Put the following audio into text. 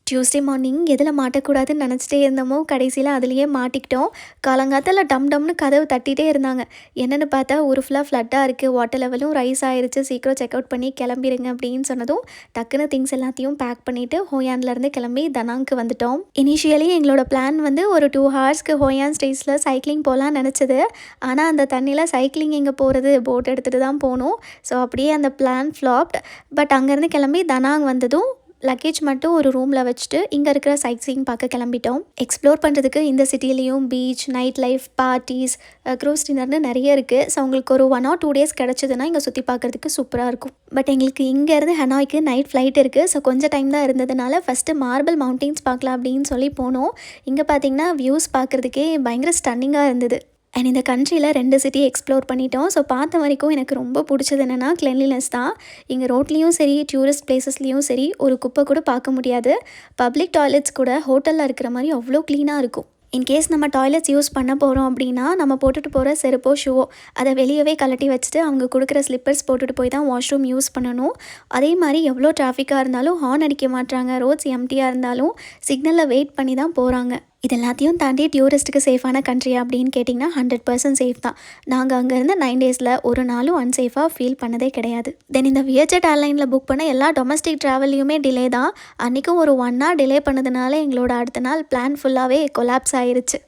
Tuesday morning எதில் மாட்டக்கூடாதுன்னு நினச்சிட்டே இருந்தோமோ கடைசியில் அதுலேயே மாட்டிக்கிட்டோம். காலங்காத்தால டம்னு கதவு தட்டிகிட்டே இருந்தாங்க. என்னென்னு பார்த்தா ஊர் ஃபுல்லாக ஃப்ளட்டாக இருக்குது, வாட்டர் லெவலும் ரைஸ் ஆயிருச்சு, சீக்கிரம் செக் அவுட் பண்ணி கிளம்பிடுங்க அப்படின்னு சொன்னதும் டக்குன்னு திங்ஸ் எல்லாத்தையும் பேக் பண்ணிவிட்டு ஹோயான்லேருந்து கிளம்பி தனாங்க்கு வந்துட்டோம். இனிஷியலி எங்களோட பிளான் வந்து ஒரு 2 ஹவர்ஸ்க்கு ஹோயான் ஸ்டேஸில் சைக்கிளிங் போகலான்னு நினச்சது. ஆனால் அந்த தண்ணியில் சைக்கிளிங் எங்கே போகிறது, போட் எடுத்துகிட்டு தான் போகணும். ஸோ அப்படியே அந்த பிளான் ஃப்ளாப்ட். பட் அங்கேருந்து கிளம்பி தனாங் வந்ததும் லக்கேஜ் மட்டும் ஒரு ரூமில் வச்சுட்டு இங்கே இருக்கிற சைட் சீயிங் பார்க்க கிளம்பிட்டோம். எக்ஸ்ப்ளோர் பண்ணுறதுக்கு இந்த சிட்டிலையும் beach, night life, parties, cruise டின்னர்னு நிறைய இருக்குது. ஸோ உங்களுக்கு ஒரு 1 or 2 days கிடச்சிதுன்னா இங்கே சுற்றி பார்க்குறதுக்கு சூப்பராக இருக்கும். பட் எங்களுக்கு இங்கேருந்து ஹனாய்க்கு நைட் ஃப்ளைட் இருக்குது. ஸோ கொஞ்சம் டைம் தான் இருந்ததுனால ஃபஸ்ட்டு மார்பிள் மவுண்டெயின்ஸ் பார்க்கலாம் அப்படின்னு சொல்லி போனோம். இங்கே பார்த்திங்கன்னா வியூஸ் பார்க்குறதுக்கே பயங்கர ஸ்டன்னிங்காக இருந்தது. அண்ட் இந்த கண்ட்ரியில் 2 சிட்டி எக்ஸ்ப்ளோர் பண்ணிட்டோம். ஸோ பார்த்த வரைக்கும் எனக்கு ரொம்ப பிடிச்சது என்னென்னா கிளென்லினஸ் தான். இங்கே ரோட்லேயும் சரி, டூரிஸ்ட் பிளேசஸ்லேயும் சரி ஒரு குப்பை கூட பார்க்க முடியாது. பப்ளிக் டாய்லெட்ஸ் கூட ஹோட்டலில் இருக்கிற மாதிரி அவ்வளோ க்ளீனாக இருக்கும். இன்கேஸ் நம்ம டாய்லெட்ஸ் யூஸ் பண்ண போகிறோம் அப்படின்னா நம்ம போட்டுட்டு போகிற செருப்போ ஷூவோ அதை வெளியவே கழட்டி வச்சுட்டு அவங்க கொடுக்குற ஸ்லிப்பர்ஸ் போட்டுட்டு போய் தான் வாஷ்ரூம் யூஸ் பண்ணணும். அதே மாதிரி எவ்வளோ டிராஃபிக்காக இருந்தாலும் ஹார்ன் அடிக்க மாட்டாங்க. ரோட்ஸ் எம்டியாக இருந்தாலும் சிக்னலில் வெயிட் பண்ணி தான் போகிறாங்க. இது எல்லாத்தையும் தாண்டி டூரிஸ்ட்டுக்கு சேஃபான கண்ட்ரியா அப்படின்னு கேட்டிங்கன்னா 100% சேஃப் தான். நாங்கள் அங்கேருந்து 9 days ஒரு நாளும் அன்சேஃபாக ஃபீல் பண்ணதே கிடையாது. தென் இந்த வியர்ஜெட் ஏர்லைனில் புக் பண்ண எல்லா டொமஸ்டிக் ட்ராவல்லையுமே டிலே தான். அன்றைக்கும் ஒரு 1 hour டிலே பண்ணதுனால எங்களோட அடுத்த நாள் பிளான் ஃபுல்லாகவே கொலாப்ஸ் ஆயிருச்சு.